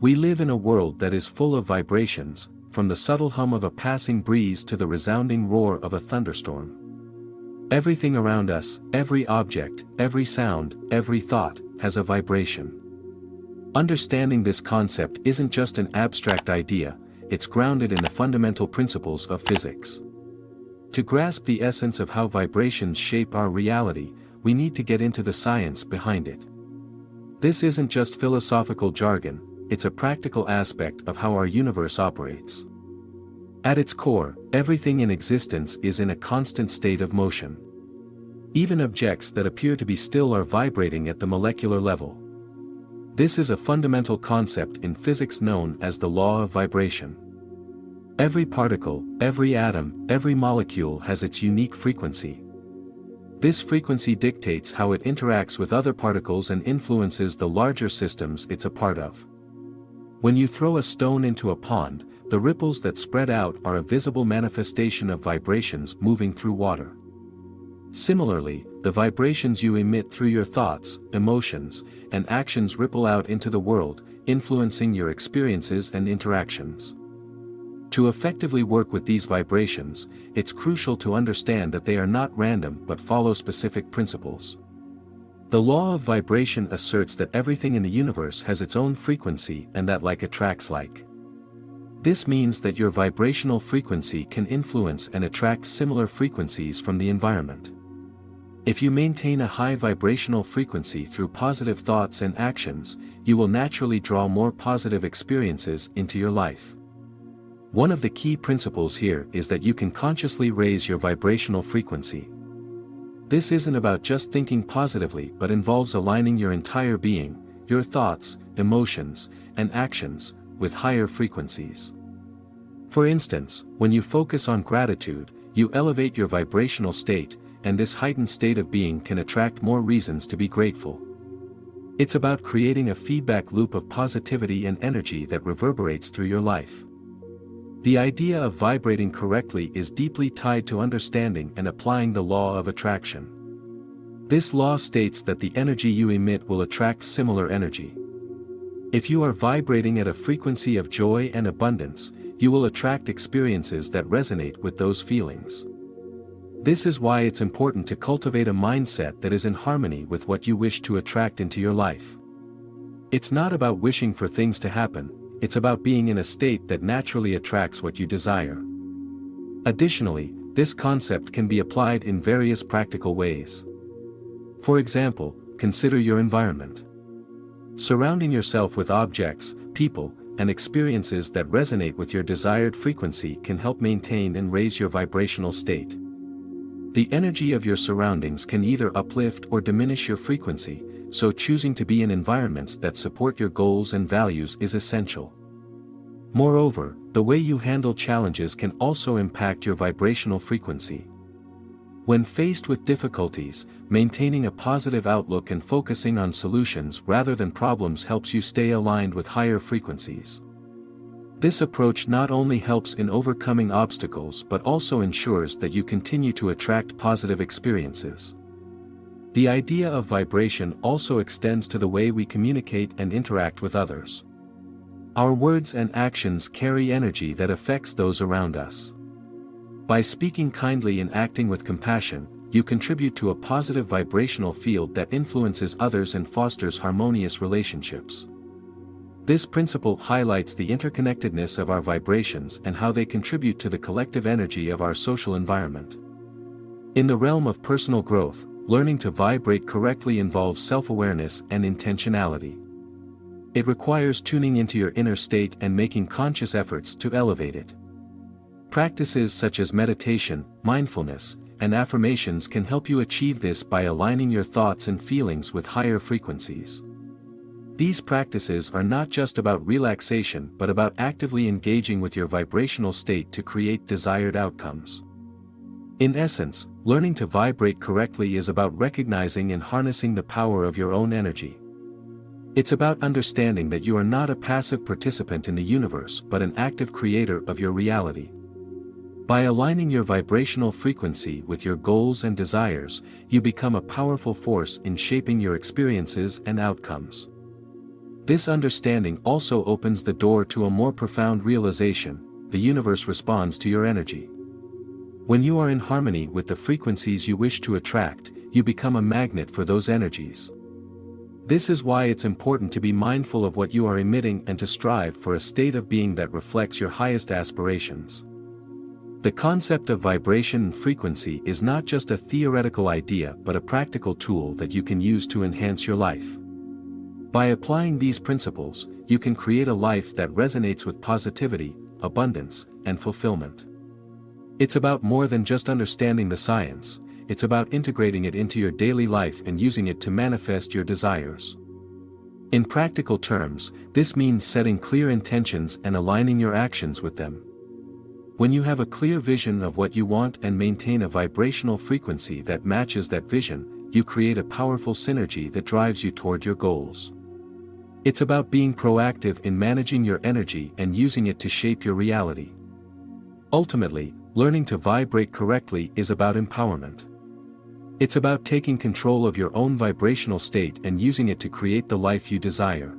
We live in a world that is full of vibrations, from the subtle hum of a passing breeze to the resounding roar of a thunderstorm. Everything around us, every object, every sound, every thought, has a vibration. Understanding this concept isn't just an abstract idea, it's grounded in the fundamental principles of physics. To grasp the essence of how vibrations shape our reality, we need to get into the science behind it. This isn't just philosophical jargon, it's a practical aspect of how our universe operates. At its core, everything in existence is in a constant state of motion. Even objects that appear to be still are vibrating at the molecular level. This is a fundamental concept in physics known as the law of vibration. Every particle, every atom, every molecule has its unique frequency. This frequency dictates how it interacts with other particles and influences the larger systems it's a part of. When you throw a stone into a pond, the ripples that spread out are a visible manifestation of vibrations moving through water. Similarly, the vibrations you emit through your thoughts, emotions, and actions ripple out into the world, influencing your experiences and interactions. To effectively work with these vibrations, it's crucial to understand that they are not random but follow specific principles. The law of vibration asserts that everything in the universe has its own frequency and that like attracts like. This means that your vibrational frequency can influence and attract similar frequencies from the environment. If you maintain a high vibrational frequency through positive thoughts and actions, you will naturally draw more positive experiences into your life. One of the key principles here is that you can consciously raise your vibrational frequency. This isn't about just thinking positively but involves aligning your entire being, your thoughts, emotions, and actions, with higher frequencies. For instance, when you focus on gratitude, you elevate your vibrational state, and this heightened state of being can attract more reasons to be grateful. It's about creating a feedback loop of positivity and energy that reverberates through your life. The idea of vibrating correctly is deeply tied to understanding and applying the law of attraction. This law states that the energy you emit will attract similar energy. If you are vibrating at a frequency of joy and abundance, you will attract experiences that resonate with those feelings. This is why it's important to cultivate a mindset that is in harmony with what you wish to attract into your life. It's not about wishing for things to happen, it's about being in a state that naturally attracts what you desire. Additionally, this concept can be applied in various practical ways. For example, consider your environment. Surrounding yourself with objects, people, and experiences that resonate with your desired frequency can help maintain and raise your vibrational state. The energy of your surroundings can either uplift or diminish your frequency, so choosing to be in environments that support your goals and values is essential. Moreover, the way you handle challenges can also impact your vibrational frequency. When faced with difficulties, maintaining a positive outlook and focusing on solutions rather than problems helps you stay aligned with higher frequencies. This approach not only helps in overcoming obstacles but also ensures that you continue to attract positive experiences. The idea of vibration also extends to the way we communicate and interact with others. Our words and actions carry energy that affects those around us. By speaking kindly and acting with compassion, you contribute to a positive vibrational field that influences others and fosters harmonious relationships. This principle highlights the interconnectedness of our vibrations and how they contribute to the collective energy of our social environment. In the realm of personal growth, learning to vibrate correctly involves self-awareness and intentionality. It requires tuning into your inner state and making conscious efforts to elevate it. Practices such as meditation, mindfulness, and affirmations can help you achieve this by aligning your thoughts and feelings with higher frequencies. These practices are not just about relaxation but about actively engaging with your vibrational state to create desired outcomes. In essence, learning to vibrate correctly is about recognizing and harnessing the power of your own energy. It's about understanding that you are not a passive participant in the universe but an active creator of your reality. By aligning your vibrational frequency with your goals and desires, you become a powerful force in shaping your experiences and outcomes. This understanding also opens the door to a more profound realization: the universe responds to your energy. When you are in harmony with the frequencies you wish to attract, you become a magnet for those energies. This is why it's important to be mindful of what you are emitting and to strive for a state of being that reflects your highest aspirations. The concept of vibration and frequency is not just a theoretical idea but a practical tool that you can use to enhance your life. By applying these principles, you can create a life that resonates with positivity, abundance, and fulfillment. It's about more than just understanding the science, it's about integrating it into your daily life and using it to manifest your desires. In practical terms, this means setting clear intentions and aligning your actions with them. When you have a clear vision of what you want and maintain a vibrational frequency that matches that vision, you create a powerful synergy that drives you toward your goals. It's about being proactive in managing your energy and using it to shape your reality. Ultimately, learning to vibrate correctly is about empowerment. It's about taking control of your own vibrational state and using it to create the life you desire.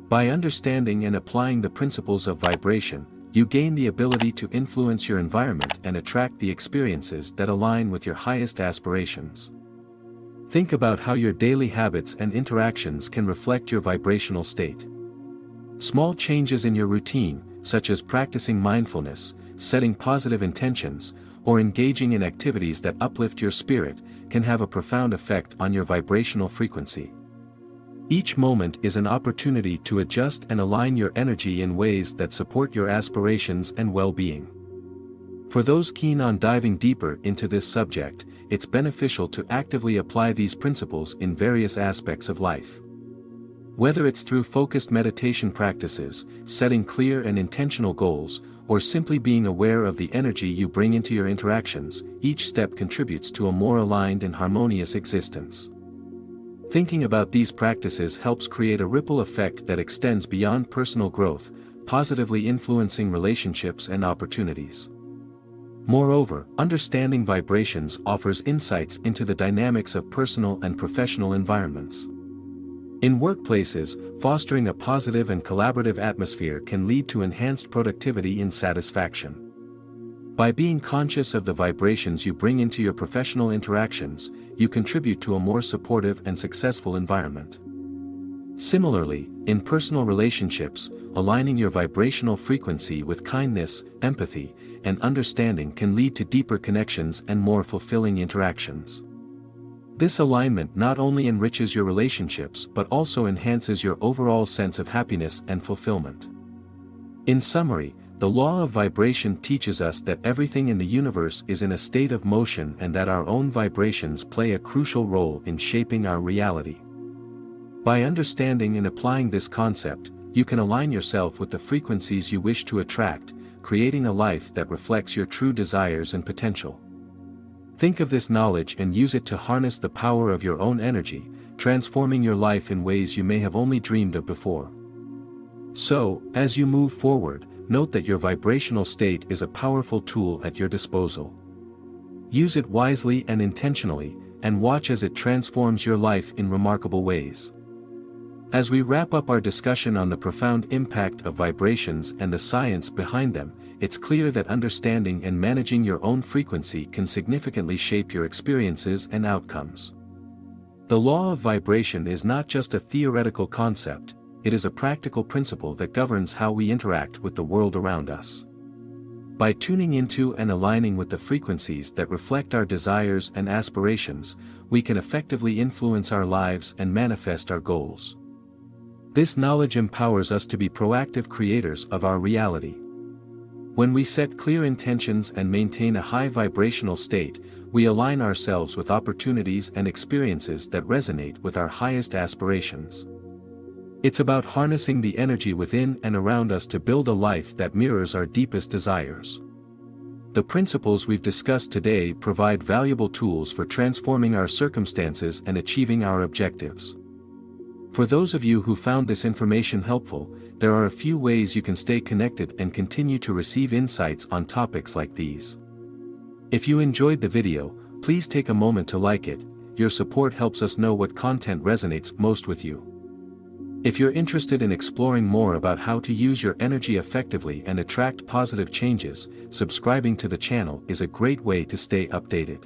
By understanding and applying the principles of vibration, you gain the ability to influence your environment and attract the experiences that align with your highest aspirations. Think about how your daily habits and interactions can reflect your vibrational state. Small changes in your routine, such as practicing mindfulness, setting positive intentions, or engaging in activities that uplift your spirit, can have a profound effect on your vibrational frequency. Each moment is an opportunity to adjust and align your energy in ways that support your aspirations and well-being. For those keen on diving deeper into this subject, it's beneficial to actively apply these principles in various aspects of life. Whether it's through focused meditation practices, setting clear and intentional goals, or simply being aware of the energy you bring into your interactions, each step contributes to a more aligned and harmonious existence. Thinking about these practices helps create a ripple effect that extends beyond personal growth, positively influencing relationships and opportunities. Moreover, understanding vibrations offers insights into the dynamics of personal and professional environments. In workplaces, fostering a positive and collaborative atmosphere can lead to enhanced productivity and satisfaction. By being conscious of the vibrations you bring into your professional interactions, you contribute to a more supportive and successful environment. Similarly, in personal relationships, aligning your vibrational frequency with kindness, empathy, and understanding can lead to deeper connections and more fulfilling interactions. This alignment not only enriches your relationships but also enhances your overall sense of happiness and fulfillment. In summary, the law of vibration teaches us that everything in the universe is in a state of motion and that our own vibrations play a crucial role in shaping our reality. By understanding and applying this concept, you can align yourself with the frequencies you wish to attract, creating a life that reflects your true desires and potential. Think of this knowledge and use it to harness the power of your own energy, transforming your life in ways you may have only dreamed of before. So, as you move forward, note that your vibrational state is a powerful tool at your disposal. Use it wisely and intentionally, and watch as it transforms your life in remarkable ways. As we wrap up our discussion on the profound impact of vibrations and the science behind them, it's clear that understanding and managing your own frequency can significantly shape your experiences and outcomes. The law of vibration is not just a theoretical concept, it is a practical principle that governs how we interact with the world around us. By tuning into and aligning with the frequencies that reflect our desires and aspirations, we can effectively influence our lives and manifest our goals. This knowledge empowers us to be proactive creators of our reality. When we set clear intentions and maintain a high vibrational state, we align ourselves with opportunities and experiences that resonate with our highest aspirations. It's about harnessing the energy within and around us to build a life that mirrors our deepest desires. The principles we've discussed today provide valuable tools for transforming our circumstances and achieving our objectives. For those of you who found this information helpful, there are a few ways you can stay connected and continue to receive insights on topics like these. If you enjoyed the video, please take a moment to like it. Your support helps us know what content resonates most with you. If you're interested in exploring more about how to use your energy effectively and attract positive changes, subscribing to the channel is a great way to stay updated.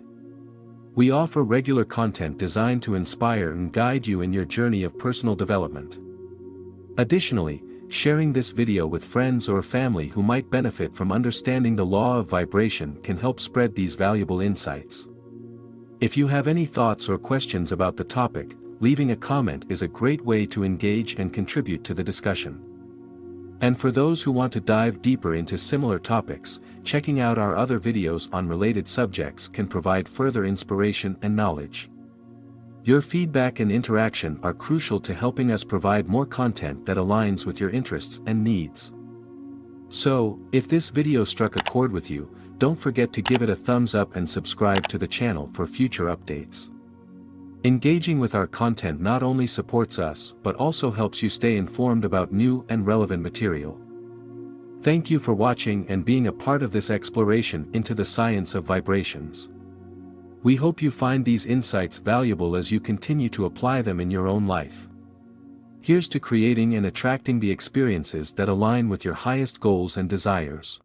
We offer regular content designed to inspire and guide you in your journey of personal development. Additionally, sharing this video with friends or family who might benefit from understanding the law of vibration can help spread these valuable insights. If you have any thoughts or questions about the topic, leaving a comment is a great way to engage and contribute to the discussion. And for those who want to dive deeper into similar topics, checking out our other videos on related subjects can provide further inspiration and knowledge. Your feedback and interaction are crucial to helping us provide more content that aligns with your interests and needs. So, if this video struck a chord with you, don't forget to give it a thumbs up and subscribe to the channel for future updates. Engaging with our content not only supports us but also helps you stay informed about new and relevant material. Thank you for watching and being a part of this exploration into the science of vibrations. We hope you find these insights valuable as you continue to apply them in your own life. Here's to creating and attracting the experiences that align with your highest goals and desires.